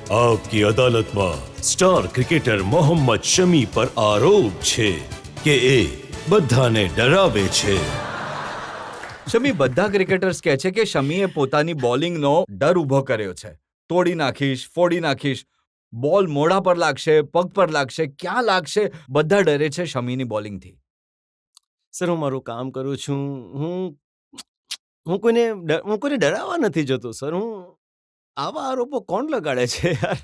आपकी अदालत में स्टार क्रिकेटर मोहम्मद शमी पर आरोप છે કે એ બધાને ડરાવે છે। શમી, બધા ક્રિકેટર્સ કહે છે કે શમીએ પોતાની બોલિંગનો ડર ઊભો કર્યો છે। તોડી નાખીશ, ફોડી નાખીશ, બોલ મોઢા પર લાગશે, પગ પર લાગશે, ક્યાં લાગશે, બધા ડરે છે શમીની બોલિંગથી। સર, હું મારું કામ કરું છું। હું કોઈને ડરાવવા નથી જતો સર। હું આવા આરોપો કોણ લગાડે છે યાર?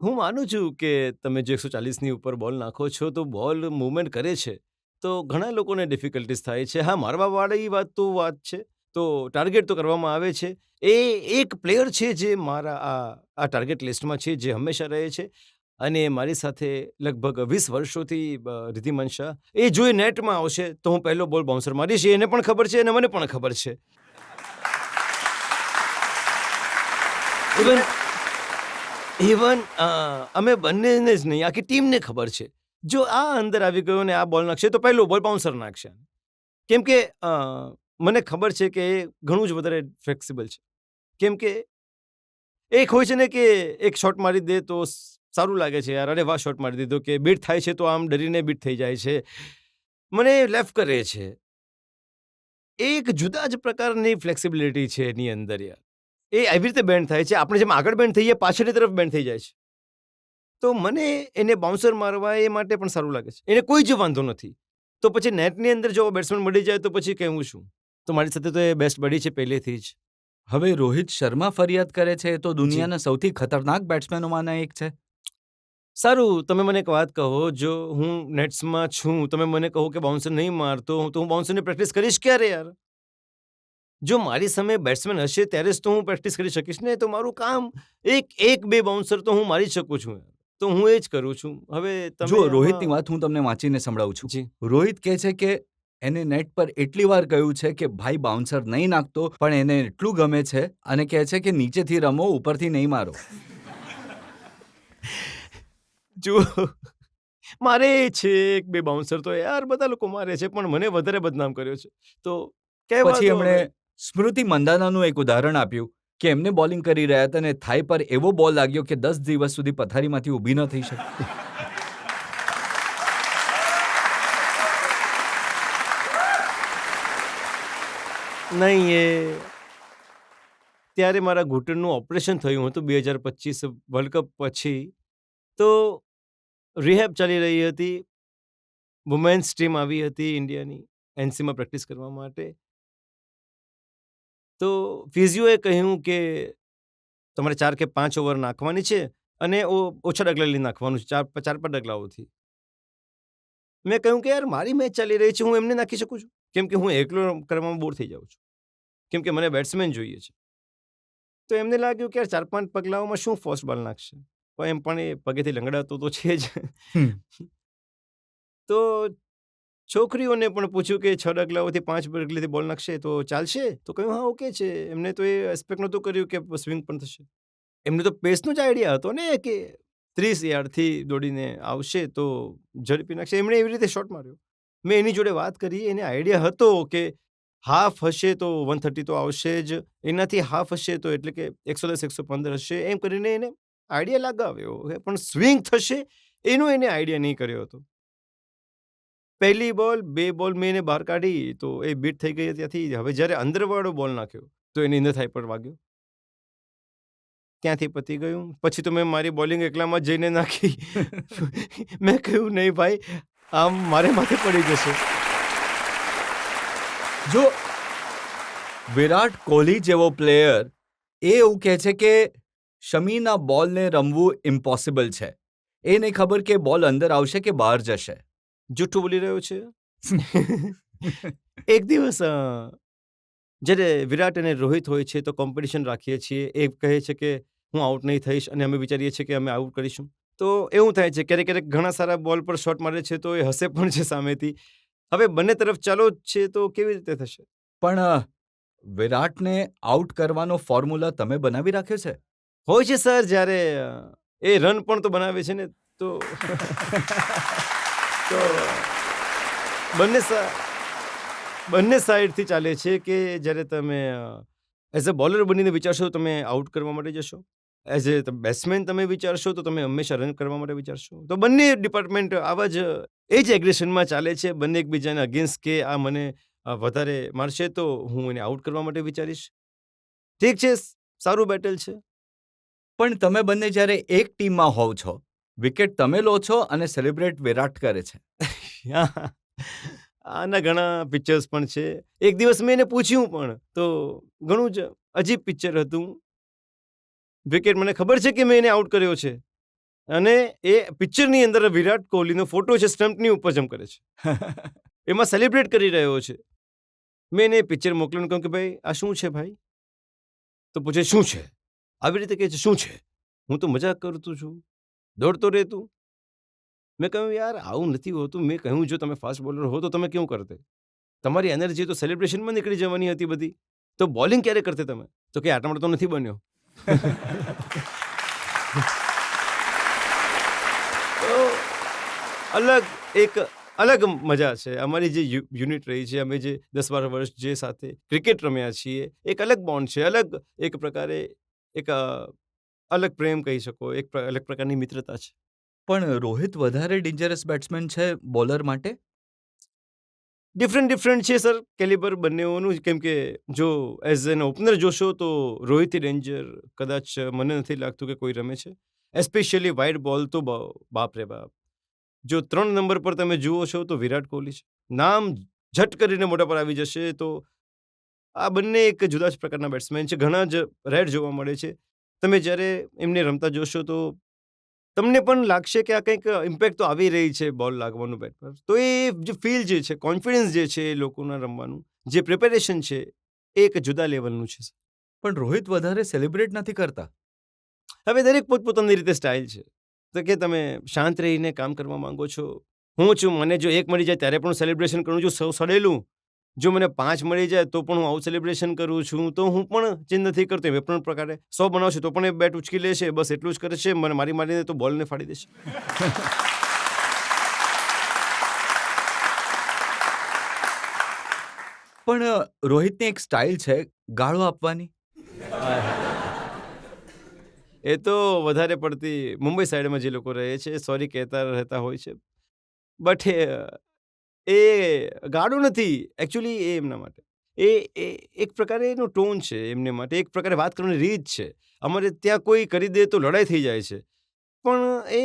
હું માનું છું કે તમે જો 140ની ઉપર બોલ નાખો છો તો બોલ મૂવમેન્ટ કરે છે, તો ઘણા લોકોને ડિફિકલ્ટીઝ થાય છે। હા, મારવાવાળી વાત છે, તો ટાર્ગેટ તો કરવામાં આવે છે। એ એક પ્લેયર છે જે મારા આ ટાર્ગેટ લિસ્ટમાં છે, જે હંમેશા રહે છે અને મારી સાથે લગભગ 20 વર્ષોથી રિદ્ધિમાન શાહ, એ જો એ નેટમાં આવશે તો હું પહેલો બોલ બાઉન્સર મારીશ। એને પણ ખબર છે અને મને પણ ખબર છે। ઇવન અમે બંનેને જ નહીં, આખી ટીમને ખબર છે, જો આ અંદર આવી ગયો ને આ બોલ નાખશે તો પહેલો બોલ બાઉન્સર નાખશે। કેમ કે મને ખબર છે કે એ ઘણું જ વધારે ફ્લેક્સિબલ છે। કેમ કે એક હોય છે ને કે એક શોટ મારી દે તો સારું લાગે છે યાર, અરે વાહ શોટ મારી દીધો, કે બીટ થાય છે તો આમ ડરીને બીટ થઈ જાય છે। મને લેફ્ટ કરે છે, એક જુદા જ પ્રકારની ફ્લેક્સિબિલિટી છે એની અંદર યાર। એ આવી રીતે બેન્ડ થાય છે, આપણે જેમ આગળ બેન્ડ થઈએ પાછળની તરફ બેન્ડ થઈ જાય છે। તો મને એને બાઉન્સર મારવા એ માટે પણ સારું લાગે છે, એને કોઈ જ વાંધો નથી। તો પછી નેટની અંદર જો બેટ્સમેન મળી જાય તો પછી કહેવું શું? તો મારી સાથે તો એ બેસ્ટ બડી છે પહેલેથી જ। હવે રોહિત શર્મા ફરિયાદ કરે છે તો દુનિયાના સૌથી ખતરનાક બેટ્સમેનોમાંના એક છે। સારું, તમે મને એક વાત કહો, જો હું નેટ્સમાં છું, તમે મને કહો કે બાઉન્સર નહીં મારતો, તો હું બાઉન્સરની પ્રેક્ટિસ કરીશ ક્યારે યાર? જો મારી સામે બેટ્સમેન હશે ત્યારે જ તો હું પ્રેક્ટિસ કરી શકીશ ને। તો મારું કામ એક બે બાઉન્સર તો હું મારી શકું છું યાર, તો હું એ જ કરું છું। હવે તમે જો રોહિતની વાત હું તમને વાંચીને સંભળાવું છું। જી। રોહિત કહે છે કે એને નેટ પર એટલી વાર કહ્યું છે કે ભાઈ બાઉન્સર નહીં નાખતો, પણ એને એટલું ગમે છે અને કહે છે કે નીચેથી રમો, ઉપરથી નહીં મારો। જો મારે છે એક બે બાઉન્સર તો યાર બધા લોકો મારે છે, પણ મને વધારે બદનામ કર્યો છે। તો કહેવા પછી દો એમણે હવે। સ્મૃતિ મંદાનાનું એક ઉદાહરણ આપ્યું કે એમને બોલિંગ કરી રહ્યા હતા અને થાઈ પર એવો બોલ લાગ્યો કે 10 દિવસ સુધી પથારીમાંથી ઊભી ન થઈ શકે। નહીં, એ ત્યારે મારા ઘૂંટણનું ઓપરેશન થયું હતું 2025 વર્લ્ડ કપ પછી। તો રિહેબ ચાલી રહી હતી, વુમેન્સ ટીમ આવી હતી ઇન્ડિયાની એનસીમાં પ્રેક્ટિસ કરવા માટે। તો ફિઝિયોએ કહ્યું કે તમારે 4 કે 5 ઓવર નાખવાની છે અને ઓછા ડગલા લઈને નાખવાનું છે, 4-5 ડગલાઓથી। મેં કહ્યું કે યાર મારી મેચ ચાલી રહી છે, હું એમને નાખી શકું છું? કેમ કે હું એકલો કરવામાં બોર થઈ જાઉં છું, કેમ કે મને બેટ્સમેન જોઈએ છે। તો એમને લાગ્યું કે યાર 4-5 પગલાઓમાં શું ફાસ્ટ બોલ નાખશે, પણ એમ પણ એ પગેથી લંગડાતો તો છે જ। તો છોકરીઓને પણ પૂછ્યું કે 6 ડગલાઓથી 5 ડગલેથી બોલ નાખશે તો ચાલશે? તો કહ્યું હા ઓકે છે। એમને તો એ એક્સપેક્ટ નહોતું કર્યું કે સ્વિંગ પણ થશે। એમને તો પેસનો જ આઈડિયા હતો ને કે 30 યાર્ડથી દોડીને આવશે તો ઝડપી નાખશે, એમણે એવી રીતે શોટ માર્યો। મેં એની જોડે વાત કરી, એને આઈડિયા હતો કે હાફ હશે તો 130 તો આવશે જ, એનાથી હાફ હશે તો એટલે કે 110-115 હશે, એમ કરીને એને આઈડિયા લગાવ્યો, પણ સ્વિંગ થશે એનો એને આઈડિયા નહીં કર્યો હતો। પહેલી બોલ 2 બોલ મેં એને બહાર કાઢી તો એ બીટ થઈ ગઈ ત્યાંથી। હવે જ્યારે અંદરવાળો બોલ નાખ્યો તો એની અંદર થાઈ પર વાગ્યો, ત્યાંથી પતી ગયું। પછી તો મેં મારી બોલિંગ એકલામાં જ જઈને નાખી। મેં કહ્યું નહીં ભાઈ, આમ મારે માથે પડી જશે। જો વિરાટ કોહલી જેવો પ્લેયર એ એવું કહે છે કે શમીના બોલને રમવું ઇમ્પોસિબલ છે, એ નહીં ખબર કે બોલ અંદર આવશે કે બહાર જશે। જૂઠું બોલી રહ્યો છે। એક દિવસ જ્યારે વિરાટ અને રોહિત હોય છે તો કોમ્પિટિશન રાખીએ છીએ। એ કહે છે કે હું આઉટ નહીં થઈશ અને અમે વિચારીએ છીએ કે અમે આઉટ કરીશું। તો એવું થાય છે, ક્યારેક ક્યારેક ઘણા સારા બોલ પર શોટ મારે છે તો એ હસે પણ છે સામેથી। હવે બંને તરફ ચાલો જ છે તો કેવી રીતે થશે? પણ વિરાટને આઉટ કરવાનો ફોર્મ્યુલા તમે બનાવી રાખ્યો છે? હોય છે સર, જ્યારે એ રન પણ તો બનાવે છે ને, તો તો બંને સાઈડથી ચાલે છે કે જ્યારે તમે એઝ અ બોલર બનીને વિચારશો તમે આઉટ કરવા માટે જશો, એઝ એ બેટ્સમેન તમે વિચારશો તો તમે હંમેશા રન કરવા માટે વિચારશો. તો બંને ડિપાર્ટમેન્ટ આવા જ એ જ એગ્રેશનમાં ચાલે છે. બંને એકબીજાને અગેન્સ્ટ કે આ મને વધારે મારશે તો હું એને આઉટ કરવા માટે વિચારીશ. ઠીક છે, સારું બેટલ છે. પણ તમે બંને જ્યારે એક ટીમમાં હોવ છો, વિકેટ તમે લો છો અને સેલિબ્રેટ વિરાટ કરે છે. આના ઘણા પિક્ચર્સ પણ છે. એક દિવસ મેં એને પૂછ્યું પણ તો ઘણું જ અજીબ પિક્ચર હતું. વિકેટ મને ખબર છે કે મેં એને આઉટ કર્યો છે અને એ પિક્ચરની અંદર વિરાટ કોહલીનો ફોટો છે, સ્ટમ્પની ઉપર જમ્પ કરે છે, એમાં સેલિબ્રેટ કરી રહ્યો છે. મેં એને પિક્ચર મોકલ્યું, કહ્યું કે ભાઈ આ શું છે ભાઈ? તો પૂછે શું છે? આવી રીતે કહે છે શું છે? હું તો મજાક કરતું છું, દોડતો રહે તું. મેં કહ્યું યાર આવું નથી હોતું. મેં કહ્યું જો તમે ફાસ્ટ બોલર હો તો તમે કેવું કરતે? તમારી એનર્જી તો સેલિબ્રેશનમાં નીકળી જવાની હતી બધી. તો બોલિંગ ક્યારે કરતે તમે? તો કે આટલા માટે તો નથી બન્યો. તો અલગ મજા છે. અમારી જે યુનિટ રહી છે, અમે જે 10-12 વર્ષ જે સાથે ક્રિકેટ રમ્યા છીએ, એક અલગ બોન્ડ છે, અલગ એક પ્રકારે એક અલગ પ્રેમ કહી શકો, એક અલગ પ્રકારની મિત્રતા છે. પણ રોહિત વધારે ડેન્જરસ બેટ્સમેન છે બોલર માટે? ડિફરન્ટ છે સર કેલિબર બંનેઓનું. કેમ કે જો એઝ એન ઓપનર જોશો તો રોહિત ડેન્જર કદાચ મને નથી લાગતું કે કોઈ રમે છે. એસ્પેશિયલી વાઇડ બોલ તો બાપ રે બાપ. જો 3 નંબર પર તમે જુઓ છો તો વિરાટ કોહલી છે. નામ ઝટ કરીને મોઢા પર આવી જશે. તો આ બંને એક જુદા જ પ્રકારના બેટ્સમેન છે. ઘણા જ રેર જોવા મળે છે. તમે જ્યારે એમને રમતા જોશો તો તમને પણ લાગશે કે આ કંઈક ઇમ્પેક્ટ તો આવી રહી છે બોલ લાગવાનું બેટ પર. તો એ જે ફીલ જે છે, કોન્ફિડન્સ જે છે એ લોકોના રમવાનું, જે પ્રિપેરેશન છે એ એક જુદા લેવલનું છે. પણ રોહિત વધારે સેલિબ્રેટ નથી કરતા. હવે દરેક પોતપોતાની રીતે સ્ટાઇલ છે. તો કે તમે શાંત રહીને કામ કરવા માંગો છો. હું છું, મને જો 1 મળી જાય ત્યારે પણ સેલિબ્રેશન કરું છું, સૌ સડેલું. જો મને 5 મળી જાય તો પણ હું આવું સેલિબ્રેશન કરું છું. તો હું પણ ચેન્જ નથી કરતો. એ પણ પ્રકારે 100 બનાવશે તો પણ એ બેટ ઉચકી લેશે. બસ એટલું જ કરે છે. મને મારીને તો બોલને ફાડી દેશે. પણ રોહિતની એક સ્ટાઇલ છે ગાળો આપવાની. એ તો વધારે પડતી મુંબઈ સાઈડમાં જે લોકો રહે છે સોરી કહેતા રહેતા હોય છે. બટ એ ગાળો નથી એકચ્યુઅલી. એ એમના માટે એ એક પ્રકારે એનો ટોન છે. એમને માટે એક પ્રકારે વાત કરવાની રીત છે. અમારે ત્યાં કોઈ કરી દે તો લડાઈ થઈ જાય છે. પણ એ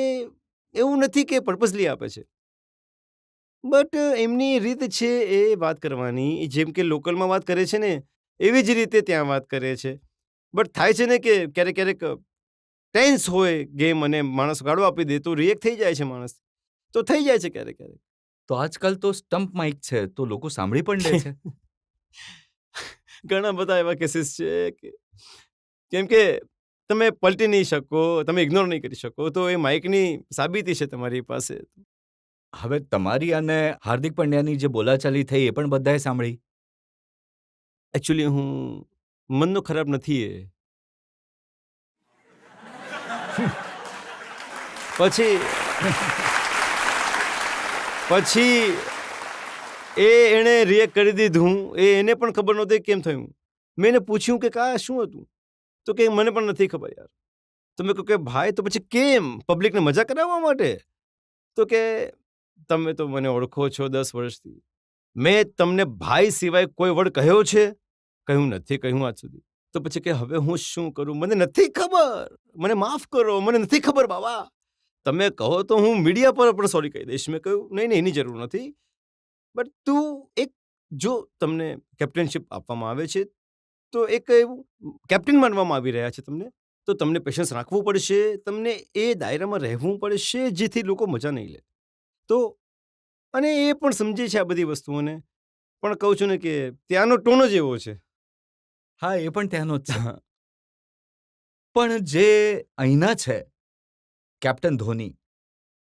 એવું નથી કે પર્પઝલી આપે છે. બટ એમની રીત છે એ વાત કરવાની. જેમ કે લોકલમાં વાત કરે છે ને એવી જ રીતે ત્યાં વાત કરે છે. બટ થાય છે ને કે ક્યારેક ટેન્સ હોય ગેમ અને માણસ ગાળો આપી દે તો રિએક્ટ થઈ જાય છે માણસ. તો થઈ જાય છે ક્યારેક. તો આજકાલ તો સ્ટમ્પ માઇક છે તો લોકો સાંભળી પણ લે છે. ઘણા બધા એવા કેસીસ છે કે કેમ કે તમે પલટી નહીં શકો, તમે ઇગ્નોર નહીં કરી શકો. તો એ માઇકની સાબિતી છે તમારી પાસે. હવે તમારી અને હાર્દિક પંડ્યાની જે બોલાચાલી થઈ એ પણ બધાએ સાંભળી. એકચ્યુઅલી હું મનનો ખરાબ નથી. પછી એણે રિએક્ટ કરી દીધું. એને પણ ખબર નહોતી કેમ થયું. મેં એને પૂછ્યું કે કા શું હતું? તો કે મને પણ નથી ખબર યાર. તો મેં કહ્યું કે ભાઈ તો પછી કેમ? પબ્લિકને મજા કરાવવા માટે? તો કે તમે તો મને ઓળખો છો 10 વર્ષથી. મેં તમને ભાઈ સિવાય કોઈ વર્ડ કહ્યો છે? કહ્યું નથી કહ્યું આજ સુધી. તો પછી કે હવે હું શું કરું? મને નથી ખબર. મને માફ કરો. મને નથી ખબર બાબા. તમે કહો તો હું મીડિયા પર પણ સોરી કહી દઈશ. મેં કહ્યું નહીં એની જરૂર નથી. બટ તું એક જો તમને કેપ્ટનશિપ આપવામાં આવે છે તો એક એવું કેપ્ટન માનવામાં આવી રહ્યા છે તમને, તો તમને પેશન્સ રાખવું પડશે. તમને એ દાયરામાં રહેવું પડશે જેથી લોકો મજા નહીં લે. તો અને એ પણ સમજે છે આ બધી વસ્તુઓને. પણ કહું છું ને કે ત્યાંનો ટોન જ એવો છે. હા, એ પણ ત્યાંનો જ છે. પણ જે અહીંના છે કેપ્ટન ધોની,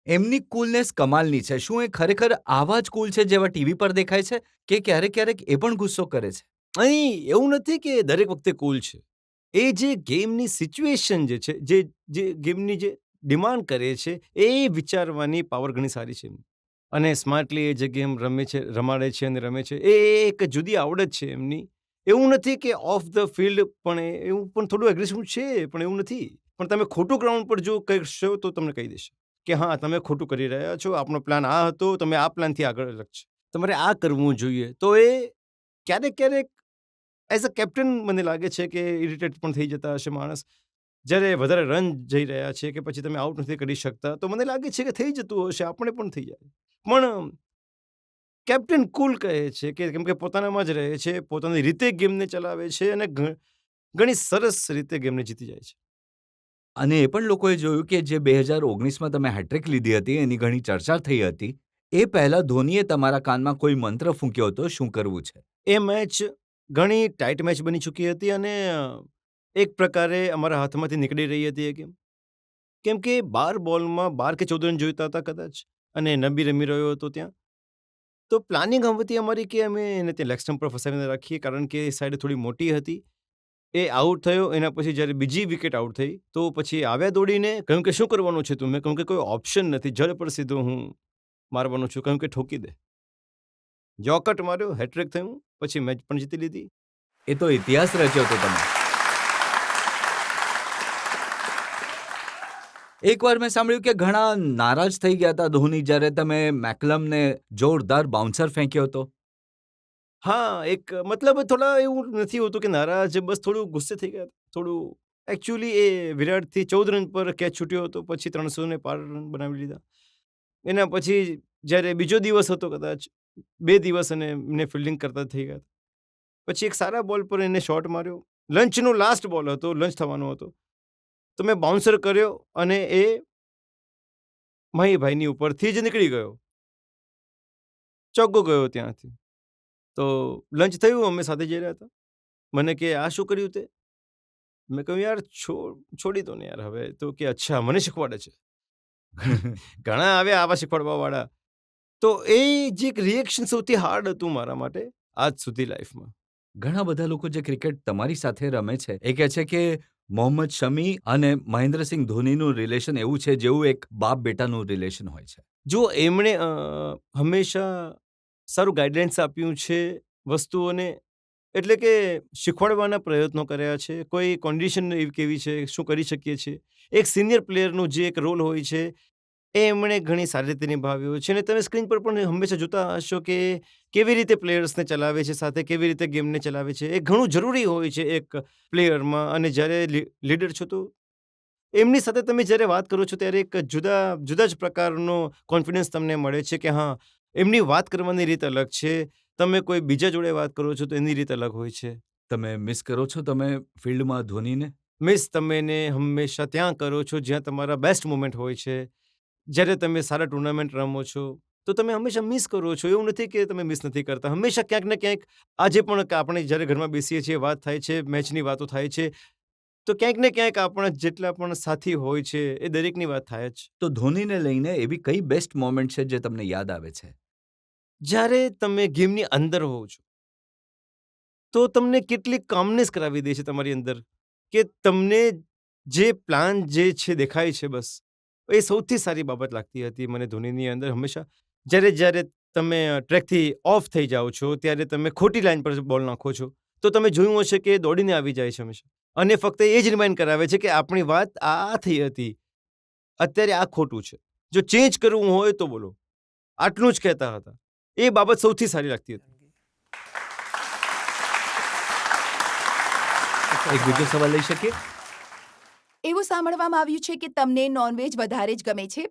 એમની કુલનેસ કમાલની છે. શું એ ખરેખર આવા જ કુલ છે જેવા ટીવી પર દેખાય છે કે ક્યારેક એ પણ ગુસ્સો કરે છે? અહીં એવું નથી કે દરેક વખતે કુલ છે. એ જે ગેમની સિચ્યુએશન જે છે, જે ગેમની જે ડિમાન્ડ કરે છે એ વિચારવાની પાવર ઘણી સારી છે. અને સ્માર્ટલી એ જે ગેમ રમાડે છે અને રમે છે એ એક જુદી આવડત છે એમની. એવું નથી કે ઓફ ધ ફિલ્ડ પણ એવું પણ થોડું એગ્રેસિવ છે, પણ એવું નથી. પણ તમે ખોટું ગ્રાઉન્ડ પર જો કરશો તો તમને કહી દેશે કે હા તમે ખોટું કરી રહ્યા છો, આપણો પ્લાન આ હતો, તમે આ પ્લાનથી આગળ લખશે, તમારે આ કરવું જોઈએ. તો એ ક્યારેક ક્યારેક એઝ અ કેપ્ટન મને લાગે છે કે ઇરિટેટ પણ થઈ જતા હશે માણસ, જ્યારે વધારે રન જઈ રહ્યા છે કે પછી તમે આઉટ નથી કરી શકતા, તો મને લાગે છે કે થઈ જતું હશે, આપણે પણ થઈ જાય. પણ કેપ્ટન કુલ કહે છે કે કેમ કે પોતાનામાં જ રહે છે, પોતાની રીતે ગેમને ચલાવે છે અને ઘણી સરસ રીતે ગેમને જીતી જાય છે. અને એ પણ લોકોએ જોયું કે જે 2019માં તમે હેટ્રિક લીધી હતી, એની ઘણી ચર્ચા થઈ હતી. એ પહેલા ધોનીએ તમારા કાનમાં કોઈ મંત્ર ફૂંક્યો હતો, શું કરવું છે? એ મેચ ઘણી ટાઈટ મેચ બની ચૂકી હતી અને એક પ્રકારે અમારા હાથમાંથી નીકળી રહી હતી એ ગેમ. કેમ કે 12 બોલમાં 12 કે 14 રન જોઈતા હતા કદાચ, અને નબી રમી રહ્યો હતો ત્યાં. તો પ્લાનિંગ હતી અમારી કે અમે એને ત્યાં લેગ સ્ટમ્પ પર ફસાવીને રાખીએ, કારણ કે એ સાઈડ થોડી મોટી હતી. એ આઉટ થયો, એના પછી જ્યારે બીજી વિકેટ આઉટ થઈ, તો પછી આવ્યા દોડીને, કહ્યું કે શું કરવાનું છે તું? મેં કહ્યું કે કોઈ ઓપ્શન નથી, જડ પર સીધો હું મારવાનો છું, કહ્યું કે ઠોકી દે. યોકટ માર્યો, હેટ્રિક થયું, પછી મેચ પણ જીતી લીધી. એ તો ઇતિહાસ રચ્યો હતો તમે. એકવાર મેં સાંભળ્યું કે ઘણા નારાજ થઈ ગયા હતા ધોની, જ્યારે તમે મેકલમને જોરદાર બાઉન્સર ફેંક્યો હતો. હા, એક મતલબ થોડા એવું નથી હોતું કે નારાજ, બસ થોડું ગુસ્સે થઈ ગયા હતા. થોડું એકચ્યુઅલી એ વિરાટથી 14 રન પર કેચ છૂટ્યો હતો, પછી 300 ને પાર રન બનાવી લીધા. એના પછી જ્યારે બીજો દિવસ હતો કદાચ 2 દિવસ અને એમને ફિલ્ડિંગ કરતા થઈ ગયા. પછી એક સારા બોલ પર એને શોટ માર્યો. લંચનો લાસ્ટ બોલ હતો, લંચ થવાનો હતો. તો મેં બાઉન્સર કર્યો અને એ મહીભાઈની ઉપરથી જ નીકળી ગયો. ચોગ્ગો ગયો ત્યાંથી. તો લંચ થયું, અમે સાથે જઈ રહ્યા હતા. મને કે આ શું કર્યું તે? મેં કહ્યું યાર છોડી દો ને યાર હવે. તો કે અચ્છા મને શીખવાડે છે. ઘણા આવ્યા આવા શીખવાડવાવાળા. તો એ જે એક રિએક્શન સૌથી હાર્ડ હતું મારા માટે આજ સુધી લાઈફમાં. ઘણા બધા લોકો જે ક્રિકેટ તમારી સાથે રમે છે, એ કહે છે કે મોહમ્મદ શમી અને મહેન્દ્રસિંહ ધોનીનું રિલેશન એવું છે જેવું એક બાપ બેટાનું રિલેશન હોય છે. જો એમણે હંમેશા સારું ગાઈડલાઇન્સ આપ્યું છે વસ્તુઓને, એટલે કે શીખવાડવાના પ્રયત્નો કર્યા છે. કોઈ કન્ડિશન એવી કેવી છે, શું કરી શકીએ છીએ. એક સિનિયર પ્લેયરનું જે એક રોલ હોય છે, એ એમણે ઘણી સારી રીતે નિભાવ્યો છે. અને તમે સ્ક્રીન પર પણ હંમેશા જોતા હશો કે કેવી રીતે પ્લેયર્સને ચલાવે છે, સાથે કેવી રીતે ગેમને ચલાવે છે. એ ઘણું જરૂરી હોય છે એક પ્લેયરમાં. અને જ્યારે લીડર છો તો એમની સાથે તમે જ્યારે વાત કરો છો ત્યારે એક જુદા જ પ્રકારનો કોન્ફિડન્સ તમને મળે છે કે હા, એમની વાત કરવાની રીત અલગ છે. તમે કોઈ બીજા જોડે વાત કરો છો તો એની રીત અલગ હોય છે. તમે મિસ કરો છો તમે ફિલ્ડમાં ધોનીને? મિસ તમે એને હંમેશા ત્યાં કરો છો જ્યાં તમારા બેસ્ટ મોમેન્ટ હોય છે. જ્યારે તમે સારા ટુર્નામેન્ટ રમો છો તો તમે હંમેશા મિસ કરો છો. એવું નથી કે તમે મિસ નથી કરતા. હંમેશા ક્યાંક ને ક્યાંક આજે પણ આપણે જ્યારે ઘરમાં બેસીએ છીએ, વાત થાય છે, મેચની વાતો થાય છે, તો ક્યાંક ને ક્યાંક આપણા જેટલા પણ સાથી હોય છે એ દરેકની વાત થાય જ. તો ધોનીને લઈને એવી કઈ બેસ્ટ મોમેન્ટ છે જે તમને યાદ આવે છે? જ્યારે તમે ગેમની અંદર હોવ છો તો તમને કેટલી કામનેસ કરાવી દે છે તમારી અંદર, કે તમને જે પ્લાન જે છે દેખાય છે, બસ એ સૌથી સારી બાબત લાગતી હતી મને ધોનીની અંદર હંમેશા. જ્યારે તમે ટ્રેકથી ઓફ થઈ જાઓ છો, ત્યારે તમે ખોટી લાઈન પર બોલ નાખો છો, તો તમે જોયું હશે કે દોડીને આવી જાય છે હંમેશા. અને ફક્ત એ જ રિમાઇન્ડ કરાવે છે કે આપણી વાત આ થઈ હતી, અત્યારે આ ખોટું છે, જો ચેન્જ કરવું હોય તો બોલો. આટલું જ કહેતા હતા. એ બાબત સૌથી સારી લાગતી હતી. એક બીજો સવાલ લઈ શકીએ? એવું સાંભળવામાં આવ્યું છે કે તમને નોનવેજ વધારે જ ગમે છે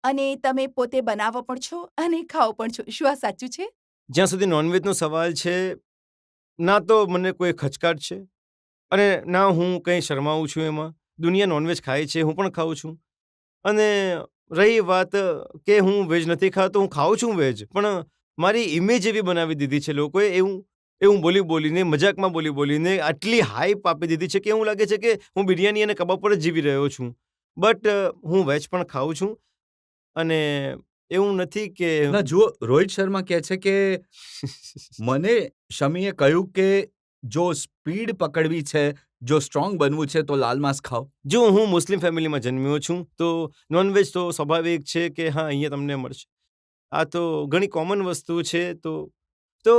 અને તમે પોતે બનાવો પણ છો અને ખાઓ પણ છો. શું આ સાચું છે? જ્યાં સુધી નોનવેજનો સવાલ છે, ના તો મને કોઈ ખચકાટ છે અને ના હું કંઈ શરમાવું છું એમાં. દુનિયા નોનવેજ ખાય છે, હું પણ ખાઉં છું. અને રહી વાત કે હું વેજ નથી ખાતો, હું ખાઉં છું વેજ, પણ મારી ઇમેજ એવી બનાવી દીધી છે લોકોએ, એવું બોલીને, મજાકમાં બોલીને આટલી હાઈપ આપી દીધી છે કે એવું લાગે છે કે હું બિરયાની અને કબાબ પર જ જીવી રહ્યો છું. બટ હું વેજ પણ ખાઉં છું. અને એવું નથી કે ના જુઓ, રોહિત શર્મા કહે છે કે મને શમીએ કહ્યું કે જો સ્પીડ પકડવી છે, જો સ્ટ્રોંગ બનવું છે તો લાલ માંસ ખાઓ. જો હું મુસ્લિમ ફેમિલીમાં જન્મ્યો છું તો નોનવેજ તો સ્વાભાવિક છે કે હા, અહીંયા તમને મળશે. આ તો ઘણી કોમન વસ્તુ છે. તો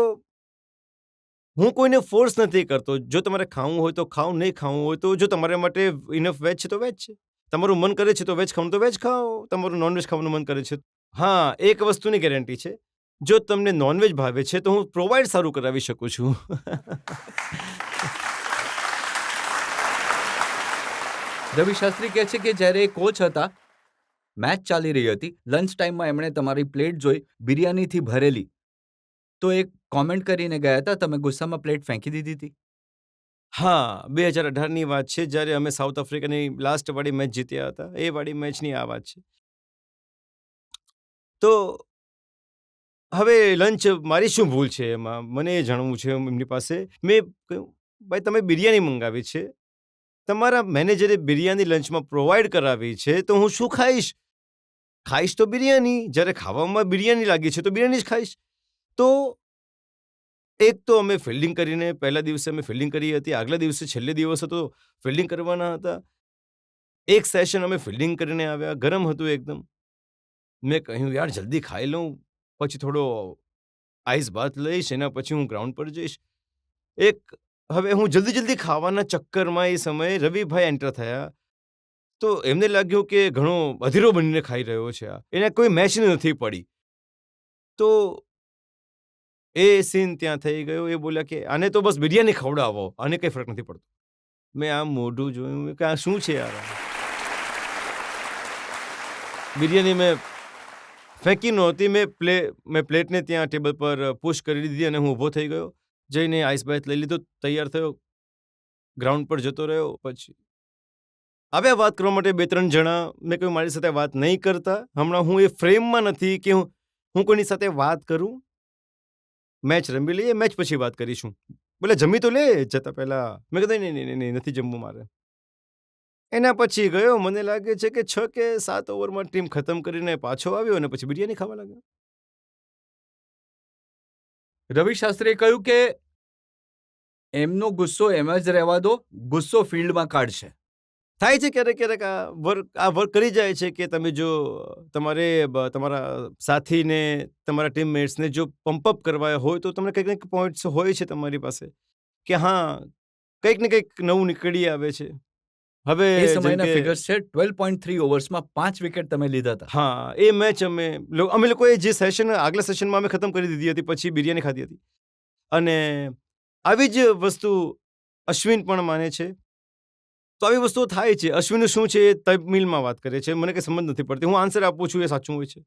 હું કોઈને ફોર્સ નથી કરતો. જો તમારે ખાવું હોય તો ખાઓ, નહીં ખાવું હોય તો જો તમારા માટે ઇનફ વેજ છે તો વેજ છે. તમારું મન કરે છે તો વેજ ખાવાનું તો વેજ ખાઓ, તમારું નોનવેજ ખાવાનું મન કરે છે. હા, એક વસ્તુની ગેરંટી છે, જો તમને નોનવેજ ભાવે છે તો હું પ્રોવાઈડ સારું કરાવી શકું છું. રવિ શાસ્ત્રી કહે છે કે જ્યારે એ કોચ હતા, મેચ ચાલી રહી હતી, લંચ ટાઈમમાં એમણે તમારી પ્લેટ જોઈ બિરયાનીથી ભરેલી, તો એક કોમેન્ટ કરીને ગયા હતા, તમે ગુસ્સામાં પ્લેટ ફેંકી દીધી હતી. હા, 2018ની વાત છે, જ્યારે અમે સાઉથ આફ્રિકાની લાસ્ટ વાળી મેચ જીત્યા હતા. એ વાળી મેચની આ વાત છે. તો હવે લંચ મારી શું ભૂલ છે એમાં, મને એ જાણવું છે એમની પાસે. મેં કહ્યું, ભાઈ તમે બિરયાની મંગાવી છે, તમારા મેનેજરે બિરયાની લંચમાં પ્રોવાઈડ કરાવી છે, તો હું શું ખાઈશ? ખાઈશ તો બિરયાની. જ્યારે ખાવામાં બિરયાની લાગી છે તો બિરયાની જ ખાઈશ. તો એક તો અમે ફિલ્ડિંગ કરીને, પહેલા દિવસે અમે ફિલ્ડિંગ કરી હતી, આગલા દિવસે છેલ્લે દિવસ હતો, ફિલ્ડિંગ કરવાના હતા. એક સેશન અમે ફિલ્ડિંગ કરીને આવ્યા, ગરમ હતું એકદમ. મેં કહ્યું યાર જલ્દી ખાઈ લઉં, પછી થોડો આઈસ બાથ લઈશ, એના પછી હું ગ્રાઉન્ડ પર જઈશ. હવે હું જલ્દી ખાવાના ચક્કરમાં એ સમયે રવિભાઈ એન્ટર થયા. તો એમને લાગ્યું કે ઘણો અધીરો બનીને ખાઈ રહ્યો છે આ, એને કોઈ મેચ નથી પડી. તો એ સીન ત્યાં થઈ ગયો. એ બોલ્યા કે આને તો બસ બિરયાની ખવડાવો, આને કંઈ ફરક નથી પડતો. મેં આમ મોઢું જોયું કે આ શું છે યાર. બિરયાની મેં ફેંકી નહોતી, મેં પ્લેટને ત્યાં ટેબલ પર પુશ કરી દીધી અને હું ઊભો થઈ ગયો. જઈને આઈસ બાથ લઈ લીધો, તૈયાર થયો, ગ્રાઉન્ડ પર જતો રહ્યો. પછી આવ્યા વાત કરવા માટે 2-3 જણા. મેં કહ્યું મારી સાથે વાત નહીં કરતા, હમણાં હું એ ફ્રેમમાં નથી કે હું કોઈની સાથે વાત કરું. મેચ રમી લઈએ, મેચ પછી વાત કરીશું. બોલે જમી તો લે જતા પહેલા. મેં કીધું નહીં, નથી જમવું મારે. એના પછી ગયો. મને લાગે છે કે 6 કે 7 ઓવરમાં ટીમ ખતમ કરીને પાછો આવ્યો અને પછી બિરયાની ખાવા લાગ્યો. રવિ શાસ્ત્રીએ કહ્યું કે એમનો ગુસ્સો એમ જ રહેવા દો, ગુસ્સો ફિલ્ડમાં કાઢશે. થાય છે ક્યારેક આ વર્ક કરી જાય છે કે તમે જો તમારા સાથીને, તમારા ટીમમેટ્સને જો પંપઅપ કરવા હોય તો તમને કંઈક પોઈન્ટ્સ હોય છે તમારી પાસે કે હા કંઈક ને કંઈક નવું નીકળી આવે છે. હવે એ સમયના ફિગર્સ છે 12.3 ઓવર્સમાં 5 વિકેટ તમે લીધા હતા. હા, એ મેચ અમે લોકોએ જે સેશન આગલા સેશનમાં અમે ખતમ કરી દીધી હતી, પછી બિરયાની ખાધી હતી. અને આવી જ વસ્તુ અશ્વિન પણ માને છે. તો આવી વસ્તુઓ થાય છે. અશ્વિન શું છે, એ તમિલમાં વાત કરે છે, મને કંઈ સમજ નથી પડતી. હું આન્સર આપું છું, એ સાચું હોય છે.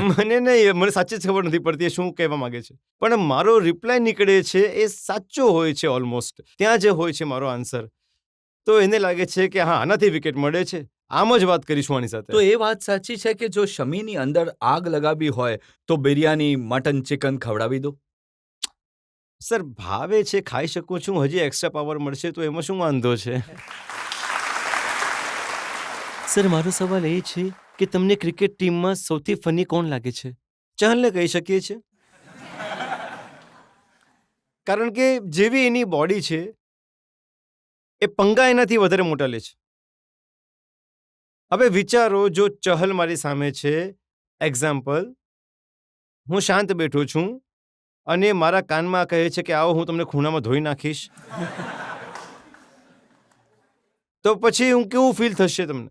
મને નહીં, મને સાચી જ ખબર નથી પડતી એ શું કહેવા માંગે છે. પણ મારો રિપ્લાય નીકળે છે એ સાચો હોય છે ઓલમોસ્ટ. ત્યાં જે હોય છે મારો આન્સર. તો એને લાગે છે કે હા આનાથી વિકેટ મળે છે, આમ જ વાત કરીશું આની સાથે. તો એ વાત સાચી છે કે જો શમીની અંદર આગ લગાવી હોય તો બિરયાની, મટન, ચિકન ખવડાવી દો. સર ભાવે છે, ખાઈ શકું છું, હજી એક્સ્ટ્રા પાવર મળશે તો એમાં શું વાંધો છે. સર મારો સવાલ એ છે કે તમને ક્રિકેટ ટીમમાં સૌથી ફની કોણ લાગે છે? ચહલને કહી શકીએ છીએ, કારણ કે જેવી એની બોડી છે એ પંગા એનાથી વધારે મોટા લે છે. હવે વિચારો, જો ચહલ મારી સામે છે, એક્ઝામ્પલ, હું શાંત બેઠો છું અને મારા કાનમાં કહે છે કે આવો હું તમને ખૂણામાં ધોઈ નાખીશ, તો પછી હું કેવું ફીલ થશે તમને?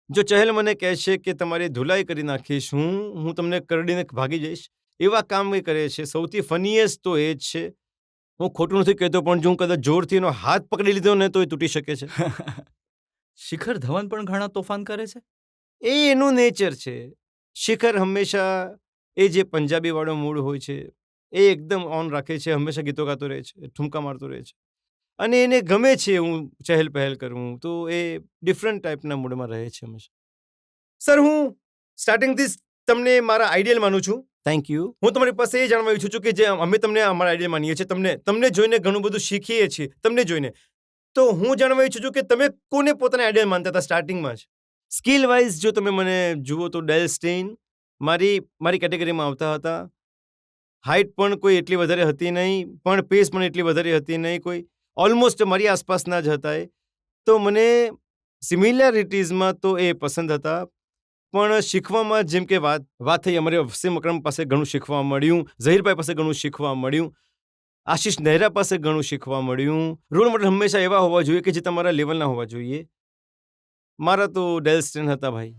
જો ચહેલ મને કહે છે કે તમારી ધુલાઈ કરી નાખીશ, હું તમને કરડીને ભાગી જઈશ, એવા કામ એ કરે છે. સૌથી ફનીએસ્ટ તો એ જ છે. હું ખોટું નથી કહેતો, પણ જો હું કદાચ જોરથી એનો હાથ પકડી લીધો ને તો એ તૂટી શકે છે. શિખર ધવન પણ ઘણા તોફાન કરે છે. એ એનું નેચર છે. શિખર હંમેશા એ જે પંજાબી વાળો મૂડ હોય છે એ એકદમ ઓન રાખે છે, હંમેશા ગીતો ગાતો રહે છે, ઠુમકા મારતો રહે છે, અને એને ગમે છે હું ચહેલ પહેલ કરું, તો એ ડિફરન્ટ ટાઈપના મૂડમાં રહે છે હંમેશા. સર હું સ્ટાર્ટિંગથી તમને મારા આઈડિયલ માનું છું. Thank you. હું તમારી પાસે એ જાણવા ઈચ્છું છું કે જે અમે તમને અમારા આઈડિયલ માનીએ છીએ, તમને જોઈને ઘણું બધું શીખીએ છીએ તમને જોઈને, તો હું જાણવા ઈચ્છું છું કે તમે કોને પોતાના આઈડિયલ માનતા હતા સ્ટાર્ટિંગમાં જ? સ્કિલ વાઇઝ જો તમે મને જુઓ તો ડેલ સ્ટેઇન મારી કેટેગરીમાં આવતા હતા. હાઇટ પણ કોઈ એટલી વધારે હતી નહીં, પણ પેસ પણ એટલી વધારે હતી નહીં, કોઈ ઓલમોસ્ટ મારી આસપાસના જ હતા એ. તો મને સિમિલરિટીઝમાં તો એ પસંદ હતા, પણ શીખવામાં જેમ કે વાત થઈ અમારે વસીમ અકરમ પાસે ઘણું શીખવા મળ્યું, ઝહીરભાઈ પાસે ઘણું શીખવા મળ્યું. આશિષ નહેરા પાસે ઘણું શીખવા મળ્યું. રોલ મોડલ હંમેશા એવા હોવા જોઈએ કે જે તમારા લેવલના હોવા જોઈએ. મારા તો ડેલ સ્ટેન હતા ભાઈ.